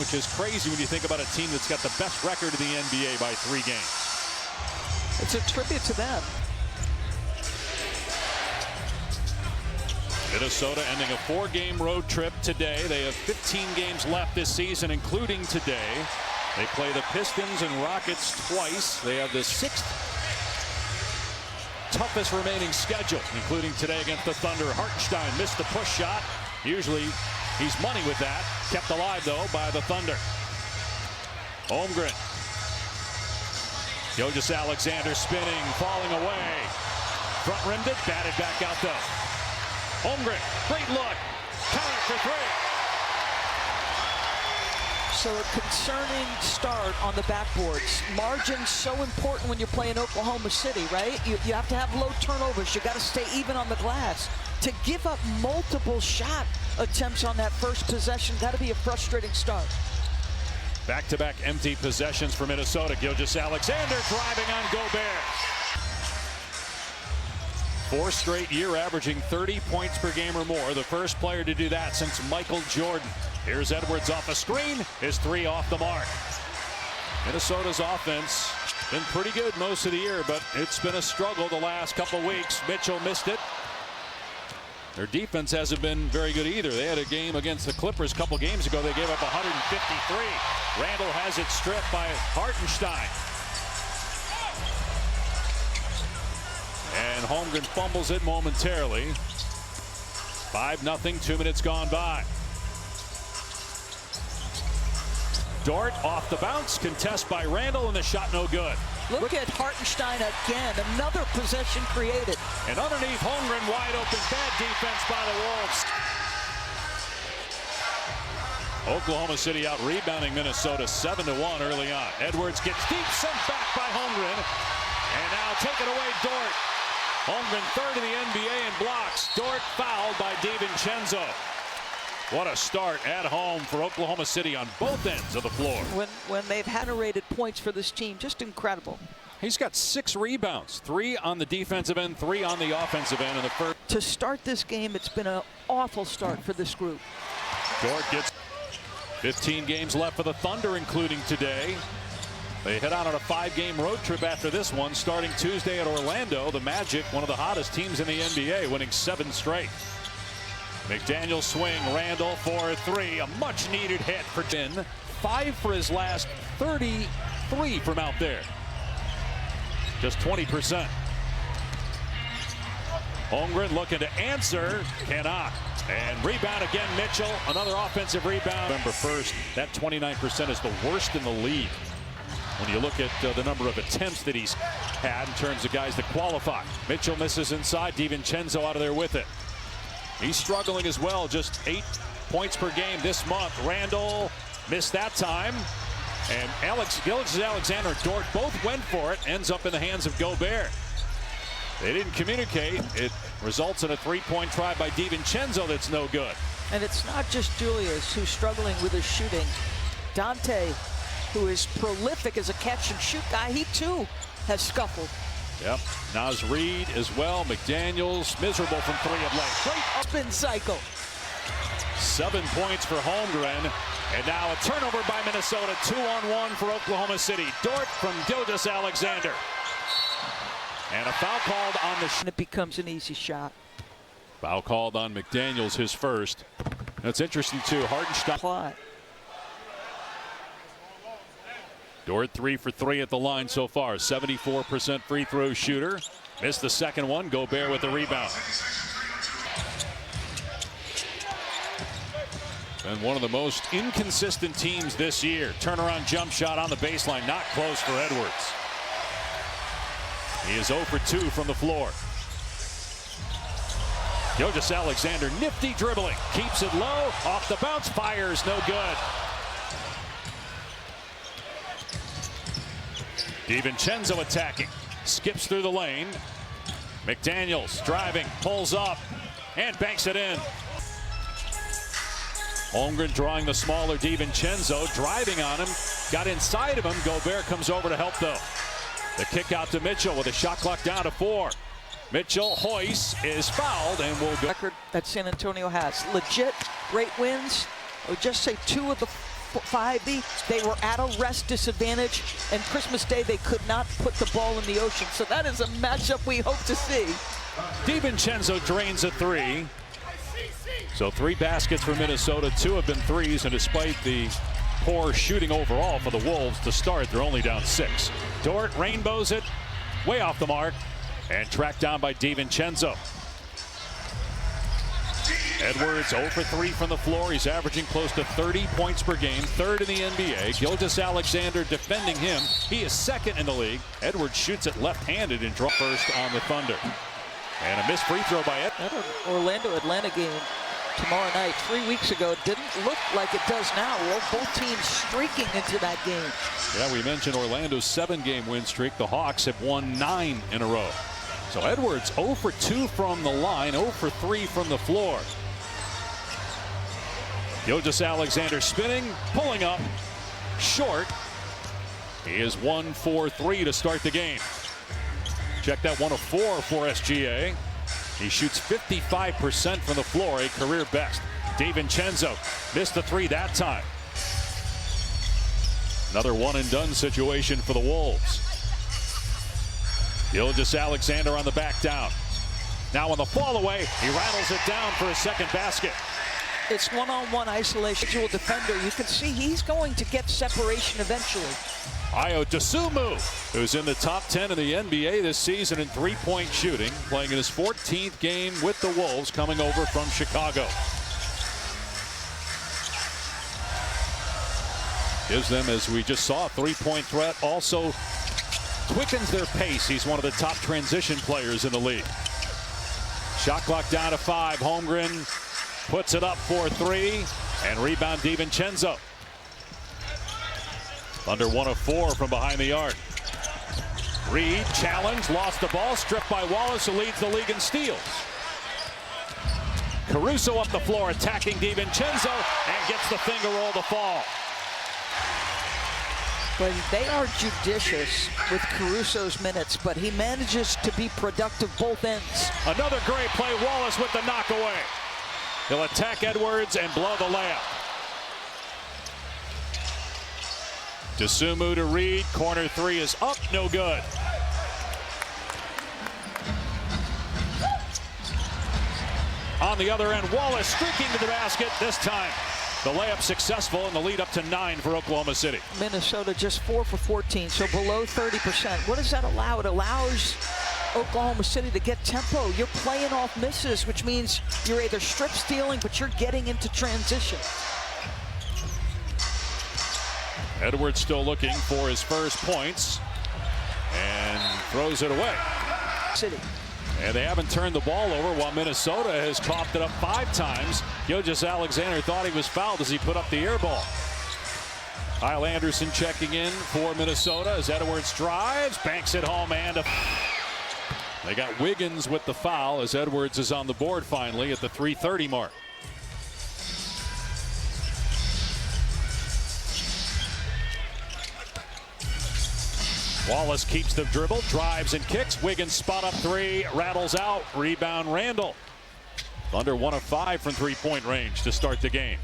Which is crazy when you think about a team that's got the best record in the NBA by 3 games. It's a tribute to them. Minnesota ending a 4-game road trip today. They have 15 games left this season, including today. They play the Pistons and Rockets twice. They have the 6th toughest remaining schedule, including today against the Thunder. Hartenstein missed the push shot. Usually he's money with that. Kept alive, though, by the Thunder. Holmgren. Gilgeous-Alexander spinning, falling away. Front rimmed it, batted back out, though. Holmgren, great look. Counter for 3. So a concerning start on the backboards. Margin's so important when you're playing Oklahoma City, right? You have to have low turnovers. You got to stay even on the glass. To give up multiple shot attempts on that first possession, got to be a frustrating start. Back-to-back empty possessions for Minnesota. Gilgeous-Alexander driving on Gobert. 4th straight year averaging 30 points per game or more. The first player to do that since Michael Jordan. Here's Edwards off a screen. His 3 off the mark. Minnesota's offense been pretty good most of the year, but it's been a struggle the last couple weeks. Mitchell missed it. Their defense hasn't been very good either. They had a game against the Clippers a couple games ago. They gave up 153. Randall has it stripped by Hartenstein. And Holmgren fumbles it momentarily. 5-0, 2 minutes gone by. Dort off the bounce, contest by Randall, and the shot no good. Look at Hartenstein again, another possession created. And underneath, Holmgren wide open, bad defense by the Wolves. Oklahoma City out rebounding Minnesota 7-1 early on. Edwards gets deep, sent back by Holmgren. And now taken away Dort. Holmgren 3rd in the NBA in blocks. Dort fouled by DiVincenzo. What a start at home for Oklahoma City on both ends of the floor. When they've had rated points for this team, just incredible. He's got 6 rebounds, 3 on the defensive end, 3 on the offensive end in the first. To start this game, it's been an awful start for this group. Dort gets 15 games left for the Thunder, including today. They head out on a 5-game road trip after this one, starting Tuesday at Orlando. The Magic, one of the hottest teams in the NBA, winning 7 straight. McDaniel swing, Randall for 3, a much-needed hit for 10. 5 for his last 33 from out there. Just 20%. Holmgren looking to answer, cannot. And rebound again, Mitchell, another offensive rebound. November 1st, that 29% is the worst in the league. When you look at the number of attempts that he's had in terms of guys that qualify. Mitchell misses inside, DiVincenzo out of there with it. He's struggling as well, just 8 points per game this month. Randall missed that time. And Gilgeous-Alexander and Dort both went for it. Ends up in the hands of Gobert. They didn't communicate. It results in a 3-point try by DiVincenzo that's no good. And it's not just Julius who's struggling with his shooting. Dante, who is prolific as a catch-and-shoot guy, he too has scuffled. Yep, Naz Reid as well. McDaniels miserable from 3 of late. Great spin cycle. 7 points for Holmgren. And now a turnover by Minnesota. 2-on-1 for Oklahoma City. Dort from Gilgeous-Alexander. And a foul called on the... And it becomes an easy shot. Foul called on McDaniels, his first. That's interesting, too. Hartenstein. Plot. Dort 3 for 3 at the line so far. 74% free throw shooter. Missed the second one. Gobert with the rebound. And one of the most inconsistent teams this year. Turnaround jump shot on the baseline. Not close for Edwards. He is 0 for 2 from the floor. Gilgeous-Alexander, nifty dribbling. Keeps it low. Off the bounce. Fires. No good. DiVincenzo attacking. Skips through the lane. McDaniels driving. Pulls up. And banks it in. Holmgren drawing the smaller DiVincenzo. Driving on him. Got inside of him. Gobert comes over to help, though. The kick out to Mitchell with a shot clock down to 4. Mitchell hoists, is fouled, and will go. Record that San Antonio has. Legit, great wins. I would just say 2 of the 5B, they were at a rest disadvantage, and Christmas Day they could not put the ball in the ocean. So that is a matchup we hope to see. DiVincenzo drains a three. So 3 baskets for Minnesota, 2 have been threes, and despite the poor shooting overall for the Wolves to start, they're only down 6. Dort rainbows it, way off the mark, and tracked down by DiVincenzo. Edwards 0 for 3 from the floor. He's averaging close to 30 points per game, 3rd in the NBA. Gilgeous-Alexander defending him. He is 2nd in the league. Edwards shoots it left-handed and draws first on the Thunder. And a missed free throw by Edwards. That Orlando-Atlanta game tomorrow night, 3 weeks ago, didn't look like it does now. Well, both teams streaking into that game. Yeah, we mentioned Orlando's 7-game win streak. The Hawks have won 9 in a row. So Edwards 0 for 2 from the line, 0 for 3 from the floor. Gilgeous-Alexander spinning, pulling up, short. He is 1 for 3 to start the game. Check that, 1 of 4 for SGA. He shoots 55% from the floor, a career best. DiVincenzo missed the 3 that time. Another one-and-done situation for the Wolves. Gilgeous-Alexander on the back down. Now on the fall away, he rattles it down for a second basket. It's one-on-one isolation. Individual defender, you can see he's going to get separation eventually. Ayo Dosunmu, who's in the top 10 in the NBA this season in three-point shooting, playing in his 14th game with the Wolves, coming over from Chicago. Gives them, as we just saw, a three-point threat. Also quickens their pace. He's one of the top transition players in the league. Shot clock down to 5. Holmgren puts it up for 3, and rebound DiVincenzo. Under 1 of 4 from behind the arc. Reed challenged, lost the ball, stripped by Wallace, who leads the league in steals. Caruso up the floor, attacking DiVincenzo, and gets the finger roll to fall. But they are judicious with Caruso's minutes, but he manages to be productive both ends. Another great play, Wallace with the knockaway. He'll attack Edwards and blow the layup. Dosunmu to Reed. Corner 3 is up, no good. On the other end, Wallace streaking to the basket. This time, the layup successful, and the lead up to 9 for Oklahoma City. Minnesota just 4 for 14, so below 30%. What does that allow? It allows Oklahoma City to get tempo. You're playing off misses, which means you're either strip stealing, but you're getting into transition. Edwards still looking for his first points and throws it away. City. And they haven't turned the ball over while Minnesota has coughed it up 5 times. Gilgeous-Alexander thought he was fouled as he put up the air ball. Kyle Anderson checking in for Minnesota as Edwards drives, banks it home, and they got Wiggins with the foul as Edwards is on the board finally at the 3:30 mark. Wallace keeps the dribble, drives and kicks. Wiggins spot up 3, rattles out, rebound Randall. Thunder 1 of 5 from three-point range to start the game.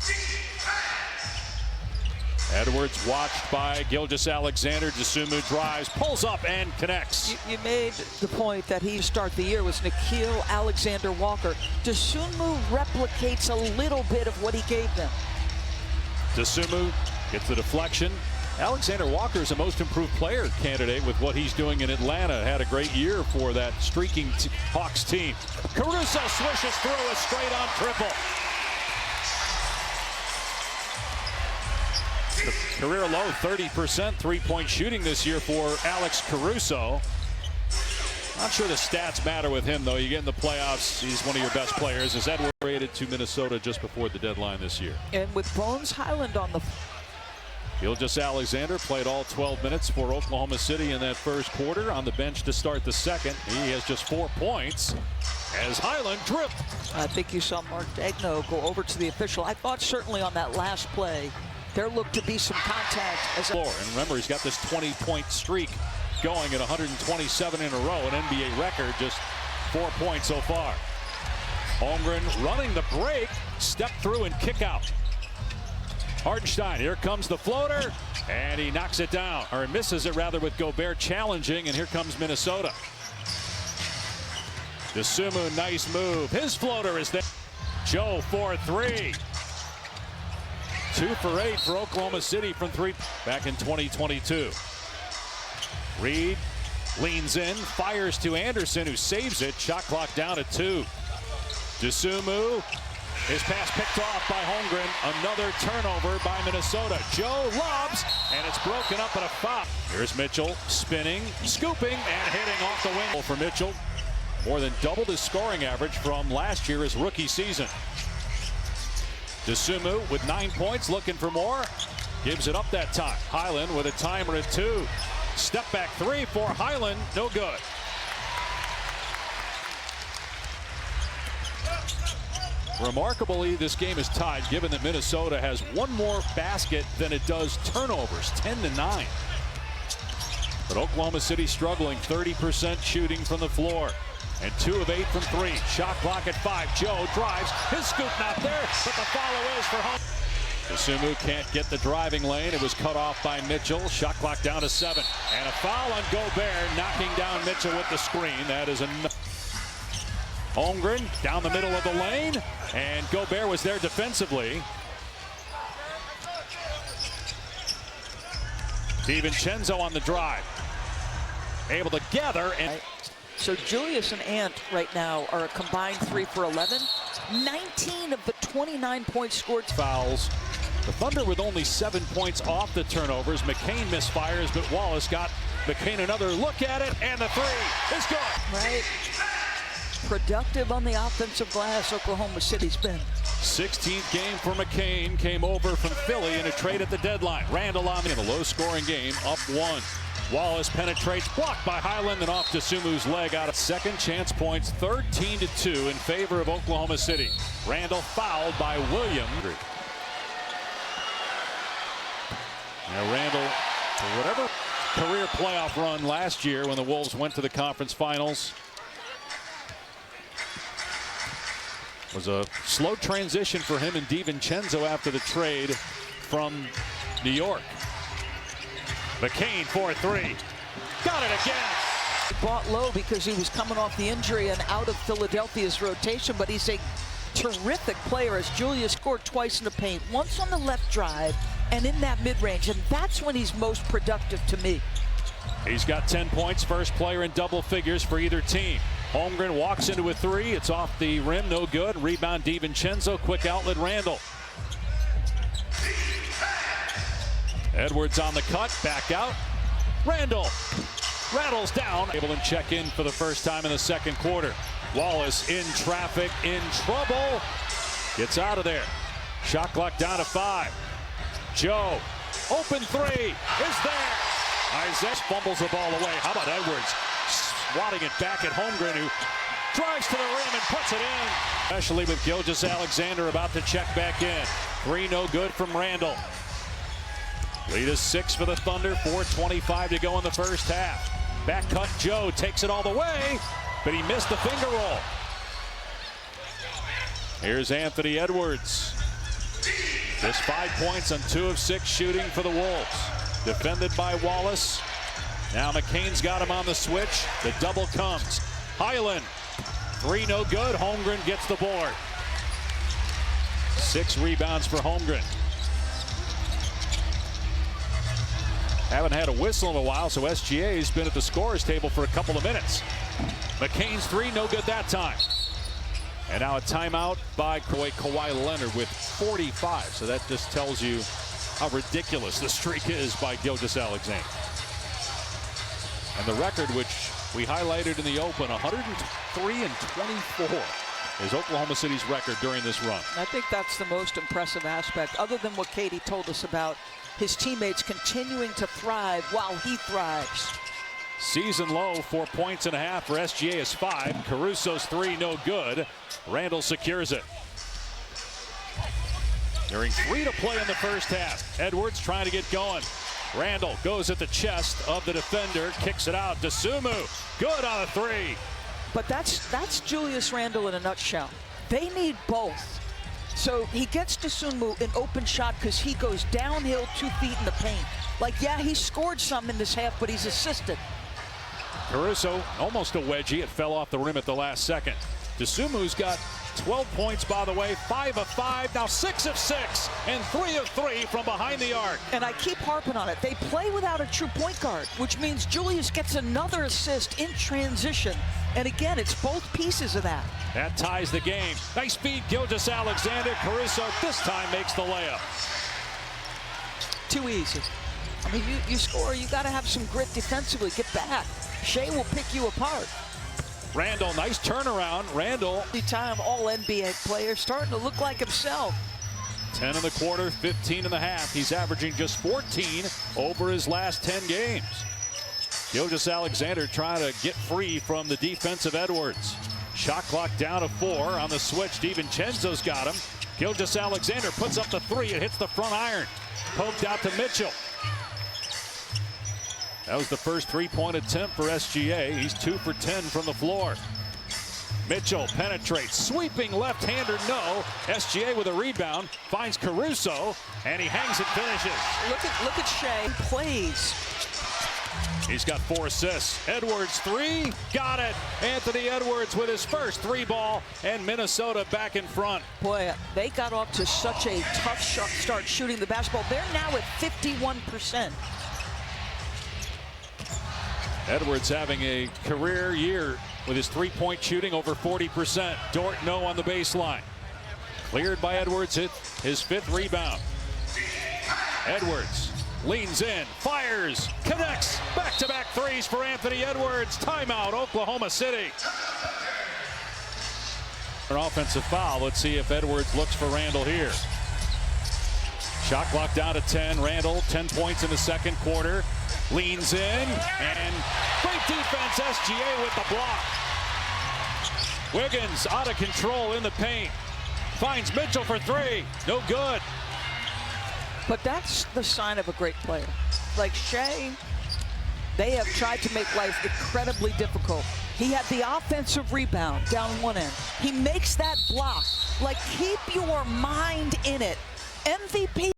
Edwards watched by Gilgeous-Alexander. Dosunmu drives, pulls up and connects. You made the point that he start the year was Nickeil Alexander-Walker. Dosunmu replicates a little bit of what he gave them. Dosunmu gets the deflection. Alexander Walker is a most improved player candidate with what he's doing in Atlanta. Had a great year for that streaking Hawks team. Caruso swishes through a straight-on triple. The career low 30% three-point shooting this year for Alex Caruso. Not sure the stats matter with him, though. You get in the playoffs, he's one of your best players. As Edwards traded to Minnesota just before the deadline this year. And with Bones Highland on the Gilgeous-Alexander played all 12 minutes for Oklahoma City in that first quarter, on the bench to start the second. He has just 4 points as Highland dripped. I think you saw Mark Dagno go over to the official. I thought certainly on that last play there looked to be some contact. And remember, he's got this 20-point streak going at 127 in a row, an NBA record, just 4 points so far. Holmgren running the break, step through and kick out. Hartenstein, here comes the floater, and he knocks it down, or misses it rather, with Gobert challenging, and here comes Minnesota. Dosunmu, nice move. His floater is there. Joe for three. 2 for 8 for Oklahoma City from three back in 2022. Reed leans in, fires to Anderson, who saves it. Shot clock down at 2. Dosunmu, his pass picked off by Holmgren. Another turnover by Minnesota. Joe lobs, and it's broken up at a foul. Here's Mitchell spinning, scooping, and hitting off the wing for Mitchell. More than doubled his scoring average from last year, his rookie season. Dosunmu with 9 points, looking for more. Gives it up that time. Highland with a timer at 2. Step back 3 for Highland, no good. Remarkably, this game is tied, given that Minnesota has one more basket than it does turnovers, 10-9. But Oklahoma City struggling, 30% shooting from the floor. And 2 of 8 from 3. Shot clock at 5. Joe drives. His scoop not there, but the follow is for home. Dosunmu can't get the driving lane. It was cut off by Mitchell. Shot clock down to 7. And a foul on Gobert, knocking down Mitchell with the screen. That is enough. Holmgren down the middle of the lane, and Gobert was there defensively. DiVincenzo on the drive. Able to gather. And so Julius and Ant right now are a combined 3 for 11. 19 of the 29 points scored. Fouls. The Thunder with only 7 points off the turnovers. McCain misfires, but Wallace got McCain another look at it, and the 3 is good. Right. Productive on the offensive glass, Oklahoma City's been. 16th game for McCain, came over from Philly in a trade at the deadline. Randall on in a low-scoring game, up 1. Wallace penetrates, blocked by Highland, and off Dosunmu's leg out of second chance points, 13-2 in favor of Oklahoma City. Randall fouled by William. Now Randall, for whatever career playoff run last year when the Wolves went to the conference finals, was a slow transition for him and DiVincenzo after the trade from New York. McCain for 3. Got it again. He bought low because he was coming off the injury and out of Philadelphia's rotation, but he's a terrific player, as Julius scored twice in the paint, once on the left drive and in that mid-range, and that's when he's most productive to me. He's got 10 points, first player in double figures for either team. Holmgren walks into a 3. It's off the rim, no good. Rebound DiVincenzo, quick outlet Randall. Edwards on the cut, back out. Randall rattles down. Able to check in for the first time in the second quarter. Wallace in traffic, in trouble. Gets out of there. Shot clock down to 5. Joe, open 3 is there. Isaiah fumbles the ball away. How about Edwards? Swatting it back at Holmgren, who drives to the rim and puts it in. Especially with Gilgeous-Alexander about to check back in. 3 no good from Randall. Lead is 6 for the Thunder. 4:25 to go in the first half. Back cut, Joe takes it all the way, but he missed the finger roll. Here's Anthony Edwards. Just 5 points on 2 of 6 shooting for the Wolves. Defended by Wallace. Now McCain's got him on the switch. The double comes. Highland, 3 no good. Holmgren gets the board. 6 rebounds for Holmgren. Haven't had a whistle in a while, so SGA's been at the scorer's table for a couple of minutes. McCain's 3 no good that time. And now a timeout by Kawhi Leonard with 45. So that just tells you how ridiculous the streak is by Gilgeous-Alexander. And the record, which we highlighted in the open, 103-24 is Oklahoma City's record during this run. I think that's the most impressive aspect, other than what Katie told us about his teammates continuing to thrive while he thrives. Season low, 4.5 points for SGA is 5. Caruso's 3 no good. Randall secures it. During 3 to play in the first half. Edwards trying to get going. Randall goes at the chest of the defender, kicks it out. Dosunmu, good on a 3. But that's Julius Randle in a nutshell. They need both. So he gets to Sunmu an open shot because he goes downhill 2 feet in the paint. Like, yeah, he scored some in this half, but he's assisted. Caruso, almost a wedgie. It fell off the rim at the last second. Desumu's got 12 points, by the way, 5 of 5, now 6 of 6, and 3 of 3 from behind the arc. And I keep harping on it. They play without a true point guard, which means Julius gets another assist in transition. And again, it's both pieces of that. That ties the game. Nice feed, Gilgeous-Alexander. Caruso this time makes the layup. Too easy. I mean, you score, you got to have some grit defensively. Get back. Shea will pick you apart. Randall, nice turnaround. Randall. Time all-NBA player, starting to look like himself. 10 in the quarter, 15 in the half. He's averaging just 14 over his last 10 games. Gilgeous-Alexander trying to get free from the defensive Edwards. Shot clock down to 4 on the switch. DiVincenzo's got him. Gilgeous-Alexander puts up the 3. It hits the front iron. Poked out to Mitchell. That was the first three-point attempt for SGA. He's 2 for 10 from the floor. Mitchell penetrates, sweeping left-hander, no. SGA with a rebound, finds Caruso, and he hangs and finishes. Look at Shea. Plays. He's got 4 assists. Edwards 3, got it. Anthony Edwards with his first 3-ball, and Minnesota back in front. Boy, they got off to such a tough start shooting the basketball. They're now at 51%. Edwards having a career year with his 3-point shooting over 40%. Dort no on the baseline. Cleared by Edwards, hit his 5th rebound. Edwards leans in, fires, connects, back-to-back threes for Anthony Edwards. Timeout, Oklahoma City. An offensive foul. Let's see if Edwards looks for Randall here. Shot clock down to 10. Randall, 10 points in the second quarter. Leans in, and great defense, SGA with the block. Wiggins out of control in the paint. Finds Mitchell for 3. No good. But that's the sign of a great player. Like Shea, they have tried to make life incredibly difficult. He had the offensive rebound down one end. He makes that block. Like, keep your mind in it. MVP.